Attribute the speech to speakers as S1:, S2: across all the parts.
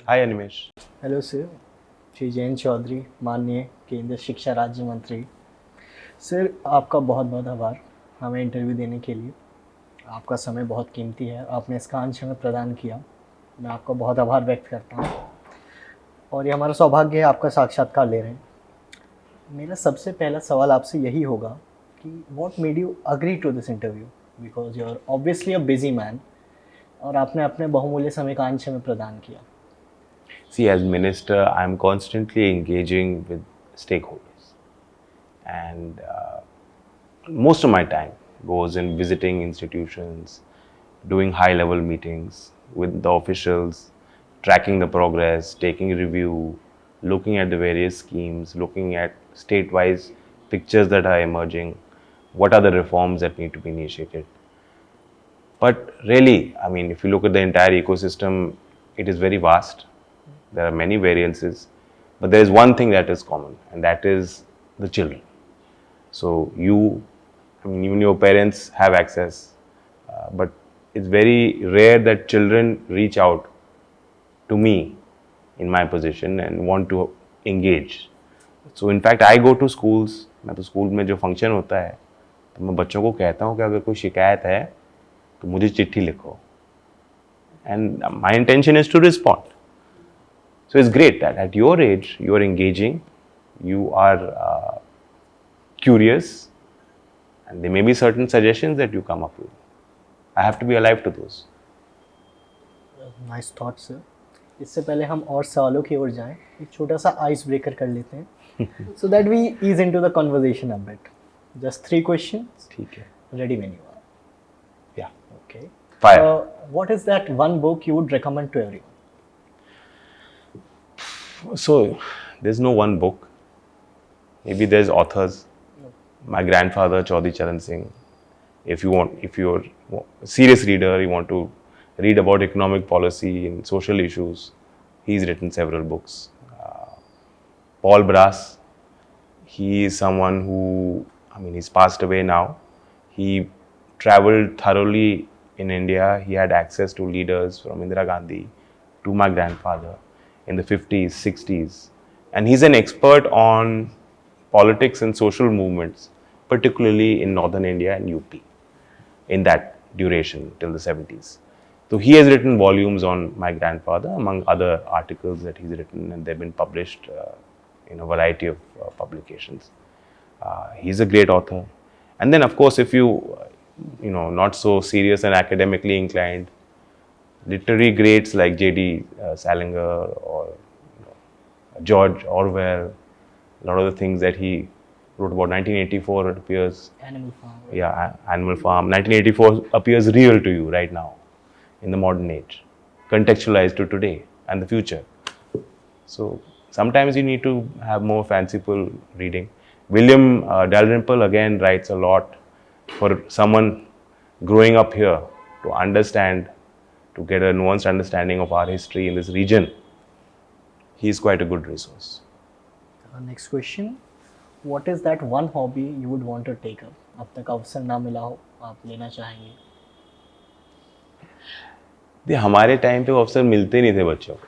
S1: हाय Animesh.
S2: Hello sir, Shri Jayant Chaudhary, माननीय केंद्रीय शिक्षा राज्य मंत्री। सर, आपका बहुत बहुत आभार हमें इंटरव्यू देने के लिए। आपका समय बहुत कीमती है, आपने इसका अंश हमें प्रदान किया। मैं आपका बहुत आभार व्यक्त करता हूँ और ये हमारा सौभाग्य है आपका साक्षात्कार ले रहे हैं। मेरा सबसे पहला सवाल आपसे यही होगा कि what made you agree to this interview, because you are obviously a busy man और आपने अपने बहुमूल्य समय का अंश हमें प्रदान किया।
S1: See, as minister, I'm constantly engaging with stakeholders, and most of my time goes in visiting institutions, doing high-level meetings with the officials, tracking the progress, taking review, looking at the various schemes, looking at state-wise pictures that are emerging, what are the reforms that need to be initiated. But really, I mean, if you look at the entire ecosystem, it is very vast. There are many variances, but there is one thing that is common, and that is the children. So I mean, even your parents have access, but it's very rare that children reach out to me in my position and want to engage. So in fact, I go to schools. मैं तो school में जो function होता है तो मैं बच्चों को कहता हूँ कि अगर कोई शिकायत है तो मुझे चिट्ठी लिखो, and my intention is to respond. So it's great that at your age you are engaging, you are curious, and there may be certain suggestions that you come up with. I have to be alive to those.
S2: Nice thought sir. इससे पहले हम और सवालों की ओर जाएं, एक छोटा सा आइस ब्रेकर कर लेते हैं so that we ease into the conversation a bit. Just 3 questions.
S1: ठीक है।
S2: Ready when you are.
S1: Yeah.
S2: Okay.
S1: Fire.
S2: What is that one book you would recommend to everyone?
S1: So there's no one book. Maybe there's authors. My grandfather Chaudhry Charan Singh. If you're a serious reader, you want to read about economic policy and social issues, he's written several books. Paul Brass, he is someone who, I mean, he's passed away now. He traveled thoroughly in India. He had access to leaders from Indira Gandhi to my grandfather in the 50s, 60s. And he's an expert on politics and social movements, particularly in northern India and UP, in that duration till the 70s. So he has written volumes on my grandfather, among other articles that he's written, and they've been published in a variety of publications. He's a great author. And then, of course, if not so serious and academically inclined, literary greats like J.D. Salinger or George Orwell, a lot of the things that he wrote about. 1984 appears.
S2: Animal Farm.
S1: Yeah, Animal Farm. 1984 appears real to you right now in the modern age, contextualized to today and the future. So sometimes you need to have more fanciful reading. William Dalrymple again writes a lot for someone growing up here to understand, to get a nuanced understanding of our history in this region. He is quite a good resource.
S2: Next question, what is that one hobby you would want to take up? अब तक अवसर ना मिला हो, आप लेना चाहेंगे?
S1: हमारे टाइम पे वो अवसर मिलते नहीं थे बच्चों को.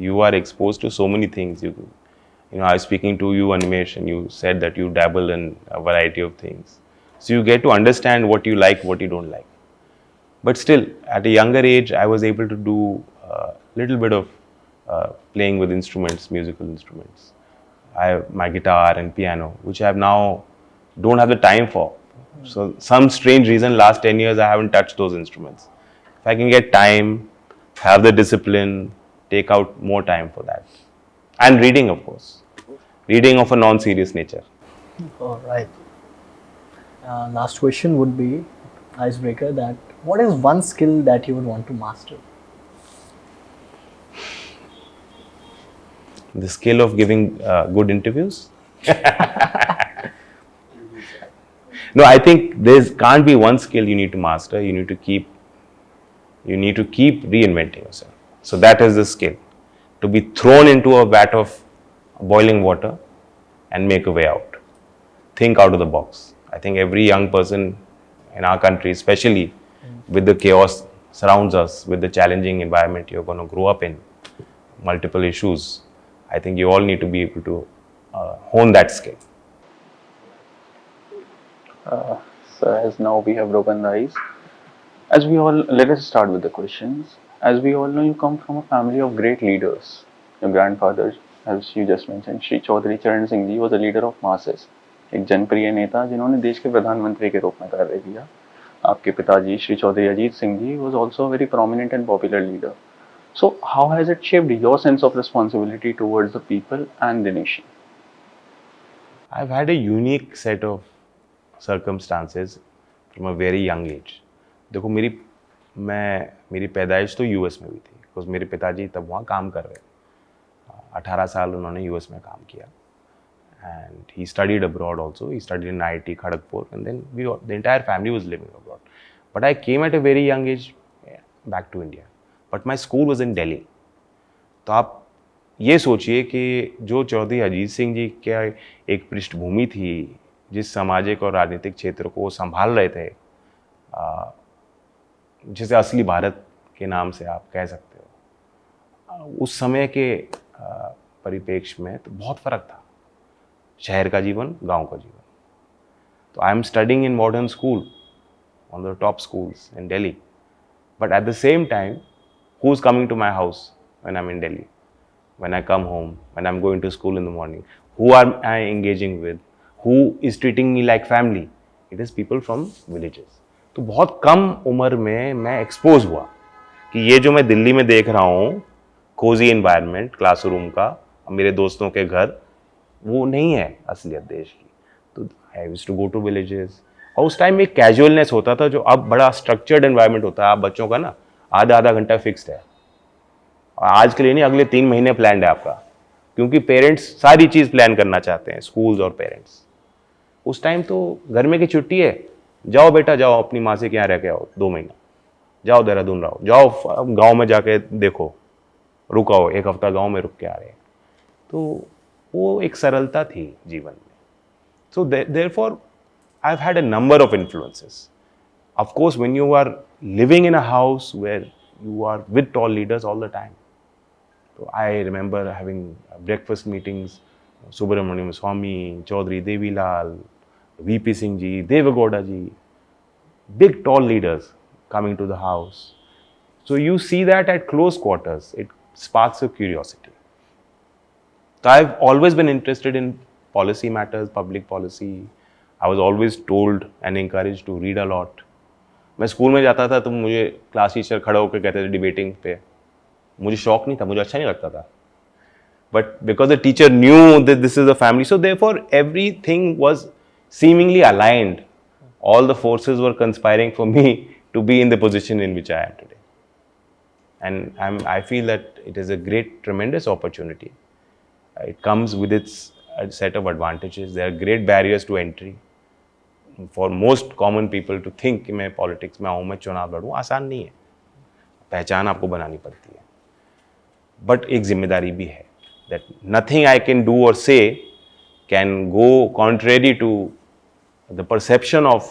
S1: You are exposed to so many things. I was speaking to you, Animesh, and you said that you dabble in a variety of things. So you get to understand what you like, what you don't like. But still, at a younger age, I was able to do a little bit of playing with instruments, musical instruments. I have my guitar and piano, which I have now don't have the time for. So some strange reason, last 10 years, I haven't touched those instruments. If I can get time, have the discipline, take out more time for that. And reading, of course. Reading of a non-serious nature.
S2: All right. Last question would be icebreaker, that what is one skill that you would want to master?
S1: The skill of giving good interviews. No, I think there can't be one skill you need to master. You need to keep reinventing yourself. So that is the skill. To be thrown into a vat of boiling water and make a way out. Think out of the box. I think every young person in our country, especially with the chaos surrounds us, with the challenging environment you're going to grow up in, multiple issues, I think you all need to be able to hone that skill.
S3: So as now we have broken the ice, as we all, let us start with the questions. As we all know, you come from a family of great leaders. Your grandfather, as you just mentioned, Shri Chaudhary Charan Singh ji was a leader of masses, एक जनप्रिय नेता जिन्होंने देश के प्रधानमंत्री के रूप में कार्य किया. आपके पिताजी Shri Chaudhary Ajit Singh ji was also a very prominent and popular leader. So how has it shaped your sense of responsibility towards the people and the nation?
S1: I've had a unique set of circumstances from a very young age. देखो मेरी पैदाइश तो US में हुई थी, because मेरे पिताजी तब वहाँ काम कर रहे थे. 18 साल उन्होंने यूएस में काम किया. And he studied abroad also. He studied in IIT Kharagpur, and then the entire family was living abroad. But I came at a very young age back to India. But my school was in Delhi. तो आप ये सोचिए कि जो चौधरी अजीत सिंह जी क्या एक पृष्ठभूमि थी, जिस सामाजिक और राजनीतिक क्षेत्र को संभाल रहे थे, जिसे असली भारत के नाम से आप कह सकते हो, उस समय के परिप्रेक्ष्य में तो बहुत फ़र्क था. शहर का जीवन, गांव का जीवन. तो I am studying in Modern School, on the top schools in Delhi. But at the same time, who is coming to my house when I am in Delhi, when I come home, when I am going to school in the morning, who are I engaging with, who is treating me like family? It is people from villages. तो बहुत कम उम्र में मैं expose हुआ कि ये जो मैं दिल्ली में देख रहा हूँ, कोजी इन्वायरमेंट क्लासरूम का, मेरे दोस्तों के घर, वो नहीं है असलियत देश की. तो I used to go to villages. और उस टाइम एक कैजुअलनेस होता था जो अब बड़ा स्ट्रक्चर्ड एनवायरनमेंट होता है. आप बच्चों का ना आधा घंटा फिक्स्ड है, और आज के लिए नहीं, अगले 3 महीने प्लान है आपका, क्योंकि पेरेंट्स सारी चीज़ प्लान करना चाहते हैं, स्कूल्स और पेरेंट्स. उस टाइम तो गर्मी की छुट्टी है, जाओ बेटा जाओ अपनी माँ से क्या रह के आओ 2 महीना, जाओ देहरादून रहो, जाओ गाँव में जाके देखो, रुकाओ 1 हफ्ता गाँव में रुक के आ रहे हैं. तो वो एक सरलता थी जीवन में. So therefore I have had a number of influences. Of course when you are living in a house where you are with tall leaders all the time. तो I remember having breakfast meetings, Subramanian Swamy, Chaudhary Devi Lal, V P Singh ji, Deve Gowda ji, big tall leaders coming to the house. So you see that at close quarters, it sparks your curiosity. So I've always been interested in policy matters, public policy. I was always told and encouraged to read a lot. मैं school में जाता था तो मुझे class teacher खड़ा होकर कहते थे डिबेटिंग पे. मुझे शौक नहीं था, मुझे अच्छा नहीं लगता था. But because the teacher knew that this is a family, so therefore everything was seemingly aligned. All the forces were conspiring for me to be in the position in which I am today. And I feel that it is a great, tremendous opportunity. It comes with its set of advantages. There are great barriers to entry. For most common people to think कि मैं politics में आऊँ, मैं चुनाव लड़ूँ, आसान नहीं है. पहचान आपको बनानी पड़ती है. But एक जिम्मेदारी भी है. That nothing I can do or say can go contrary to the perception of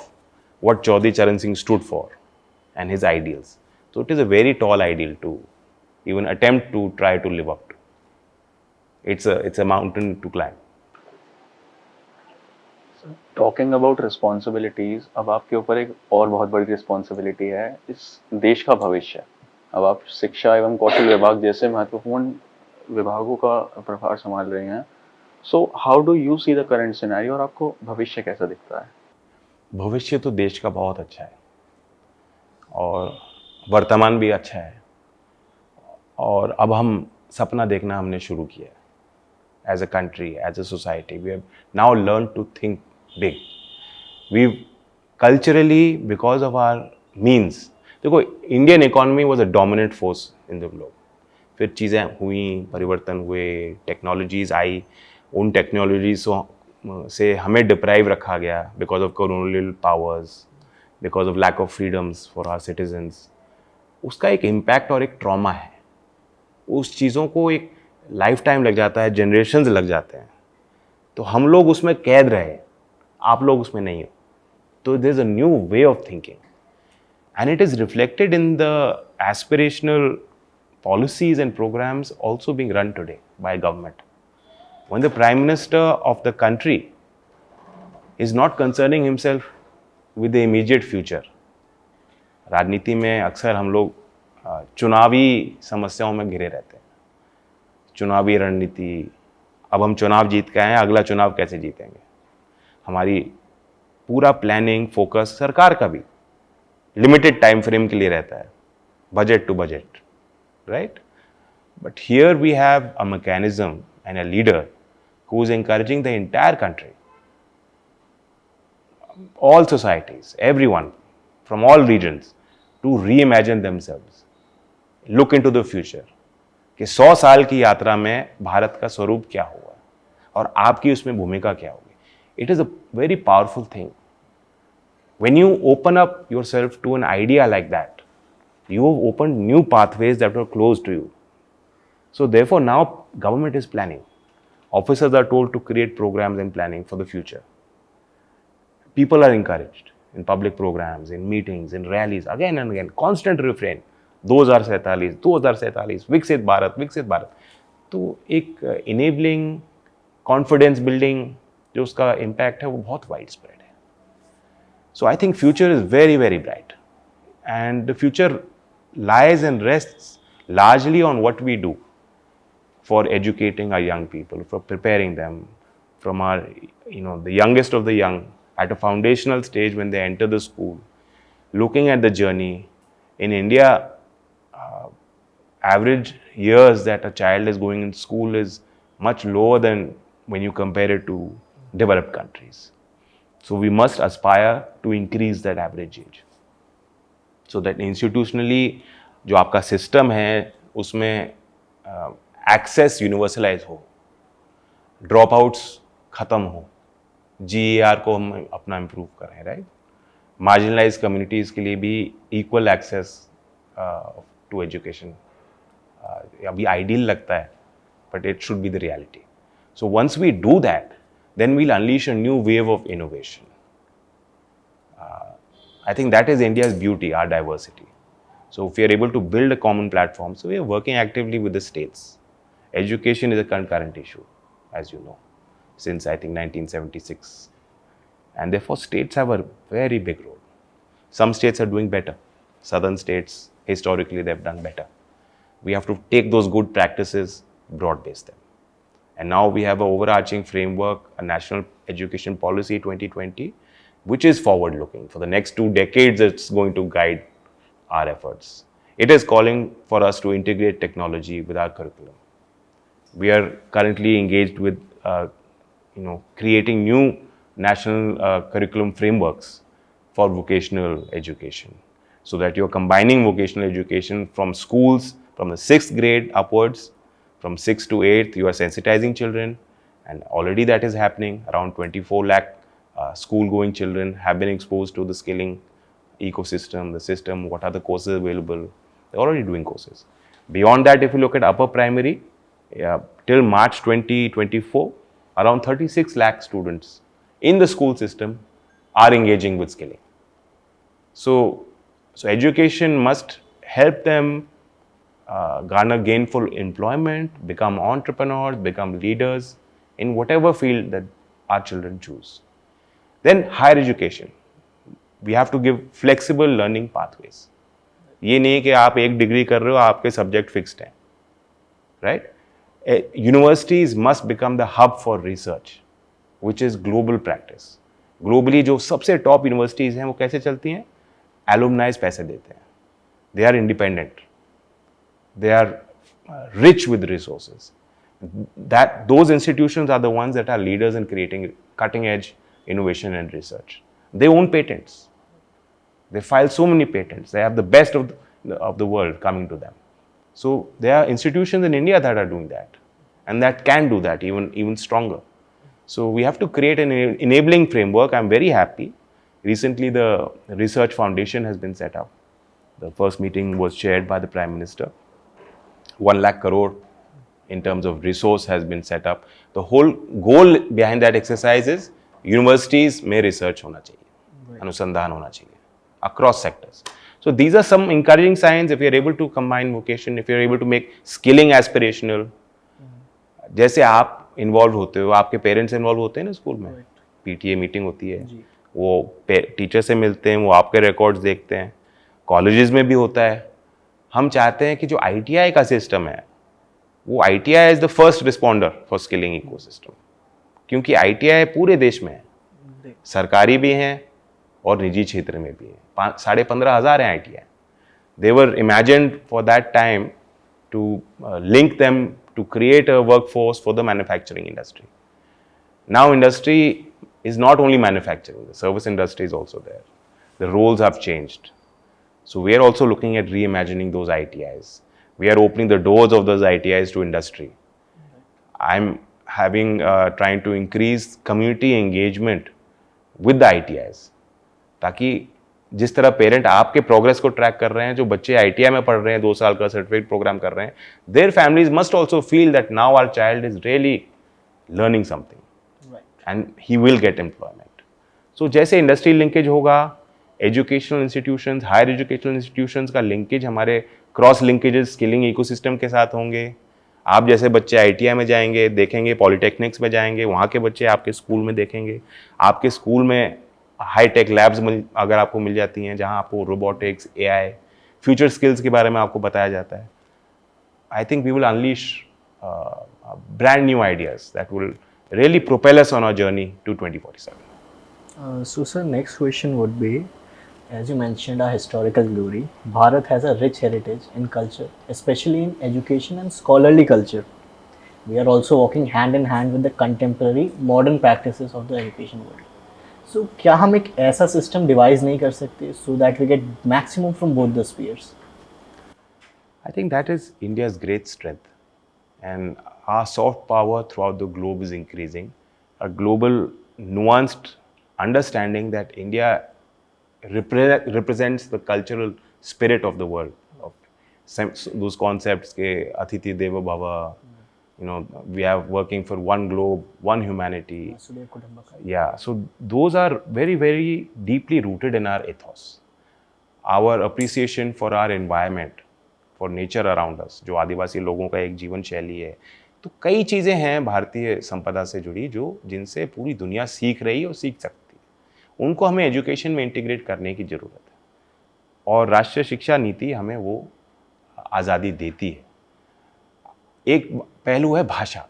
S1: what Chaudhary Charan Singh stood for and his ideals. So it is a very tall ideal to even attempt to try to live up to. It's a mountain to climb.
S3: Talking about responsibilities, अब आपके ऊपर एक और बहुत बड़ी responsibility है, इस देश का भविष्य. अब आप शिक्षा एवं कौशल विभाग जैसे महत्वपूर्ण विभागों का प्रभार संभाल रहे हैं. So how do you see the current scenario, और आपको भविष्य कैसा दिखता है?
S1: भविष्य तो देश का बहुत अच्छा है और वर्तमान भी अच्छा है, और अब हम सपना देखना हमने शुरू किया है. As a country, as a society, we have now learned to think big. We've culturally, because of our means, देखो Indian economy was a dominant force in the globe. फिर चीज़ें हुई, परिवर्तन हुए, टेक्नोलॉजीज़ आई, उन टेक्नोलॉजीज से हमें डिप्राइव रखा गया because of colonial powers, because of lack of freedoms for our citizens. उसका एक इम्पैक्ट और एक ट्रॉमा है. उस चीज़ों को एक लाइफ टाइम लग जाता है, जनरेशन्स लग जाते हैं. तो हम लोग उसमें कैद रहे, आप लोग उसमें नहीं हो. तो there is a new way of thinking, and it is reflected in the aspirational policies and programs also being run today by government. When the Prime Minister of the country is not concerning himself with the immediate future. राजनीति में अक्सर हम लोग चुनावी समस्याओं में घिरे रहते हैं. चुनावी रणनीति, अब हम चुनाव जीत के आए हैं, अगला चुनाव कैसे जीतेंगे. हमारी पूरा प्लानिंग फोकस सरकार का भी लिमिटेड टाइम फ्रेम के लिए रहता है, budget to budget, right. But here we have a mechanism and a leader who is encouraging the entire country, all societies, everyone from all regions to reimagine themselves, look into the future कि 100 साल की यात्रा में भारत का स्वरूप क्या हुआ और आपकी उसमें भूमिका क्या होगी. It is a very powerful thing. When you open up yourself to an idea like that, you have opened new pathways that were closed to you. So therefore now government is planning. Officers are told to create programs and planning for the future. People are encouraged in public programs, in meetings, in rallies, again and again, constant refrain, 2047, 2047, विकसित भारत, विकसित भारत. तो एक enabling, confidence building जो उसका impact है वो बहुत widespread है. So I think future is very, very bright. And the future lies and rests largely on what we do for educating our young people, for preparing them from our, the youngest of the young at a foundational stage when they enter the school, looking at the journey. In India, average years that a child is going in school is much lower than when you compare it to developed countries. So we must aspire to increase that average age. So that institutionally, जो आपका system है, उसमें access universalise हो, drop outs ख़त्म हो, GER को हम अपना इम्प्रूव करें, राइट. मार्जिनलाइज कम्युनिटीज़ के लिए भी इक्वल एक्सेस टू एजुकेशन अभी आइडियल लगता है, but it should be the reality. So once we do that, then we'll unleash a new wave of innovation. I think that is India's beauty, our diversity. So if we are able to build a common platform, so we are working actively with the states. Education is a concurrent issue, as you know, since I think 1976. And therefore states have a very big role. Some states are doing better. Southern states, historically, they have done better. We have to take those good practices, broad-base them. And now we have an overarching framework, a National Education Policy 2020, which is forward-looking. For the next 2 decades, it's going to guide our efforts. It is calling for us to integrate technology with our curriculum. We are currently engaged with, creating new national curriculum frameworks for vocational education, so that you're combining vocational education from schools, from the 6th grade upwards, from 6th to 8th, you are sensitizing children, and already that is happening. Around 24 lakh school-going children have been exposed to the skilling ecosystem, the system, what are the courses available. They're already doing courses. Beyond that, if you look at upper primary, till March 2024, around 36 lakh students in the school system are engaging with skilling. So education must help them garner gainful employment, become entrepreneurs, become leaders in whatever field that our children choose. Then higher education. We have to give flexible learning pathways. ये नहीं कि आप एक degree कर रहे हो, आपके subject fixed हैं, right. Universities must become the hub for research, which is global practice. Globally जो सबसे टॉप यूनिवर्सिटीज़ हैं वो कैसे चलती हैं? एलुमनाइज पैसे देते हैं. They are independent. They are rich with resources. Those institutions are the ones that are leaders in creating cutting edge innovation and research. They own patents. They file so many patents. They have the best of the world coming to them. So there are institutions in India that are doing that, and that can do that even stronger. So we have to create an enabling framework. I'm very happy. Recently, the Research Foundation has been set up. The first meeting was chaired by the Prime Minister. 1 lakh crore in terms of resource has been set up. The whole goal behind that exercise is universities में research होना चाहिए, अनुसंधान होना चाहिए across sectors. So these are some encouraging signs if you're able to combine vocation, if you're able to make skilling aspirational. जैसे आप involve होते हो, आपके पेरेंट्स इन्वॉल्व होते हैं ना स्कूल में, पीटीए मीटिंग होती है, वो टीचर से मिलते हैं, वो आपके रिकॉर्ड्स देखते हैं, कॉलेजेस में भी होता है. हम चाहते हैं कि जो आईटीआई का सिस्टम है, वो ITI is the first responder for skilling ecosystem, क्योंकि आईटीआई पूरे देश में है, सरकारी भी हैं और निजी क्षेत्र में भी हैं. 15,500 हैं ITI. They were imagined for that time to link them to create a workforce for the manufacturing industry. Now industry is not only manufacturing, the service industry is also there. The roles have changed. So we are also looking at reimagining those ITIs. We are opening the doors of those ITIs to industry. I'm trying to increase community engagement with the ITIs. ताकि जिस तरह parent आपके progress को track कर रहे हैं, जो बच्चे आईटीआई में पढ़ रहे हैं, 2 साल का सर्टिफिकेट प्रोग्राम कर रहे हैं, their families must also feel that now our child is really learning something and he will get employment. So जैसे इंडस्ट्री लिंकेज होगा, educational institutions, higher educational institutions का लिंकेज हमारे क्रॉस लिंकेजेस स्किलिंग इकोसिस्टम के साथ होंगे. आप जैसे बच्चे आईटीआई में जाएंगे, देखेंगे, पॉलिटेक्निक्स में जाएंगे, वहाँ के बच्चे आपके स्कूल में देखेंगे. आपके स्कूल में हाई टेक लैब्स अगर आपको मिल जाती हैं, जहां आपको रोबोटिक्स, एआई, फ्यूचर स्किल्स के बारे में आपको बताया जाता है, I think we will unleash brand new ideas that will really propel us on our journey to 2047.
S2: So sir, next question would be, as you mentioned, our historical glory. Bharat has a rich heritage in culture, especially in education and scholarly culture. We are also walking hand in hand with the contemporary modern practices of the education world. So क्या हम एक ऐसा system device नहीं कर सकते so that we get maximum from both the spheres?
S1: I think that is India's great strength, and our soft power throughout the globe is increasing. A global nuanced understanding that India represents the cultural spirit of the world, of those concepts ke Athithi Deva Bhava, we are working for one globe, one humanity. Yeah, so those are very, very deeply rooted in our ethos. Our appreciation for our environment, for nature around us, जो आदिवासी लोगों का एक जीवन शैली है. तो कई चीज़ें हैं भारतीय संपदा से जुड़ी जिनसे पूरी दुनिया सीख रही है और सीख सकती है. उनको हमें एजुकेशन में इंटीग्रेट करने की ज़रूरत है, और राष्ट्रीय शिक्षा नीति हमें वो आज़ादी देती है. एक पहलू है भाषा.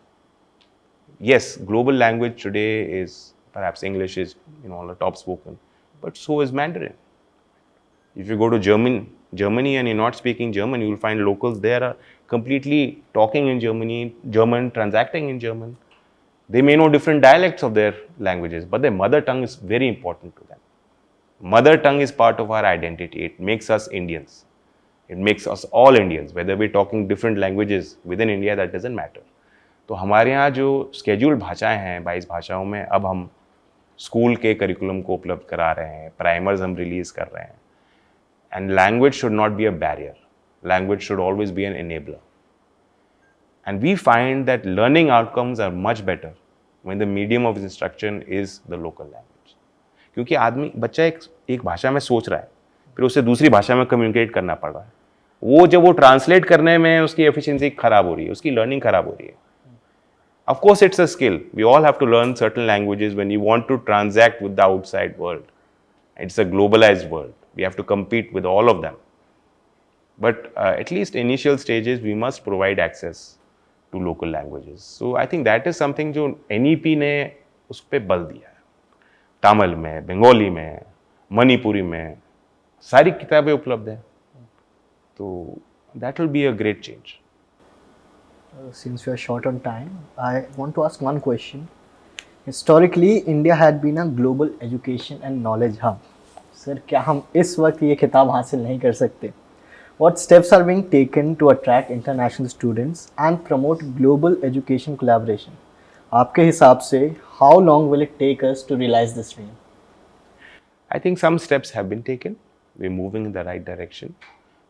S1: Yes, global language today is perhaps English is the top spoken, but so is Mandarin. If you go to Germany and you're not speaking German, you will find locals there are completely talking in German, transacting in German. They may know different dialects of their languages, but their mother tongue is very important to them. Mother tongue is part of our identity. It makes us Indians. It makes us all Indians. Whether we're talking different languages within India, that doesn't matter. तो हमारे यहाँ जो schedule भाषाएं हैं 22 भाषाओं में, अब हम स्कूल के करिकुलम को उपलब्ध करा रहे हैं, प्राइमर्स हम रिलीज कर रहे हैं. And language should not be a barrier. Language should always be an enabler. And we find that learning outcomes are much better when the medium of instruction is the local language. क्योंकि बच्चा एक भाषा में सोच रहा है, फिर उसे दूसरी भाषा में कम्युनिकेट करना पड़ रहा है. जब वो ट्रांसलेट करने में उसकी एफिशिएंसी खराब हो रही है, उसकी लर्निंग खराब हो रही है. Of course, it's a skill. We all have to learn certain languages when you want to transact with the outside world. It's a globalized world. We have to compete with all of them. But at least initial stages, we must provide access to local languages. So I think that is something जो NEP ने उस पर बल दिया है. तमिल में, बंगाली में, मणिपुरी में सारी किताबें उपलब्ध हैं. तो that will be a great change.
S2: Since we are short on time, I want to ask one question. Historically, India had been a global education and knowledge hub. Sir, क्या हम इस वक्त ये खिताब हासिल नहीं कर सकते? What steps are being taken to attract international students and promote global education collaboration? आपके हिसाब से, how long will it take us to realize this dream?
S1: I think some steps have been taken. We're moving in the right direction.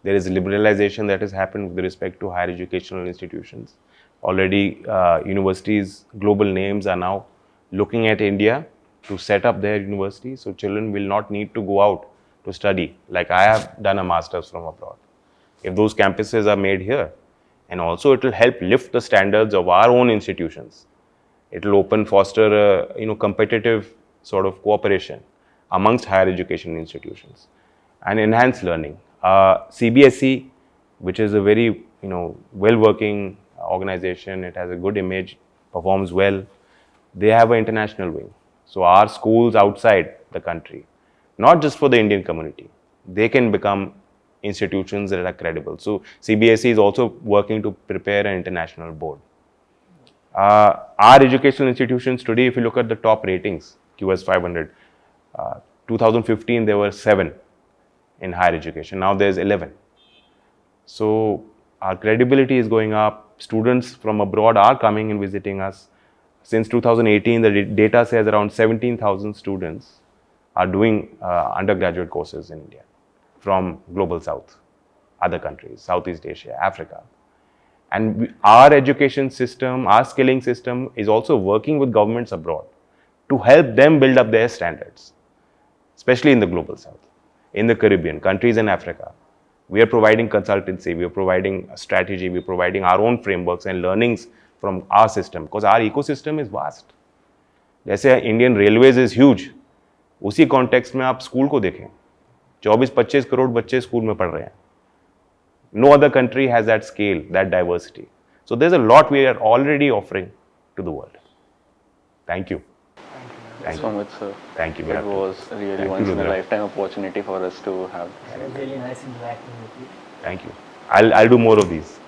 S1: There is liberalization that has happened with respect to higher educational institutions. Already, universities, global names are now looking at India to set up their universities. So children will not need to go out to study. Like I have done a master's from abroad. If those campuses are made here, and also it will help lift the standards of our own institutions. It will foster a competitive sort of cooperation amongst higher education institutions and enhance learning. CBSE, which is a very well-working organization, it has a good image, performs well. They have an international wing. So our schools outside the country, not just for the Indian community, they can become institutions that are credible. So CBSE is also working to prepare an international board. Our educational institutions today, if you look at the top ratings, QS 500, 2015 there were 7 in higher education. Now there's 11. So our credibility is going up. Students from abroad are coming and visiting us. Since 2018, the data says around 17,000 students are doing undergraduate courses in India from Global South, other countries, Southeast Asia, Africa. And our education system, our skilling system is also working with governments abroad to help them build up their standards, especially in the Global South, in the Caribbean, countries in Africa. We are providing consultancy, we are providing a strategy, we are providing our own frameworks and learnings from our system, because our ecosystem is vast. जैसे Indian Railways is huge, उसी context में आप school को देखें, 24-25 करोड़ बच्चे school में पढ़ रहे हैं. No other country has that scale, that diversity. So there's a lot we are already offering to the world. Thank you.
S3: Thank you so much, sir.
S1: Thank you.
S3: It was really once in a lifetime opportunity for us to have.
S2: It was really nice interacting with you.
S1: Thank you. I'll do more of these.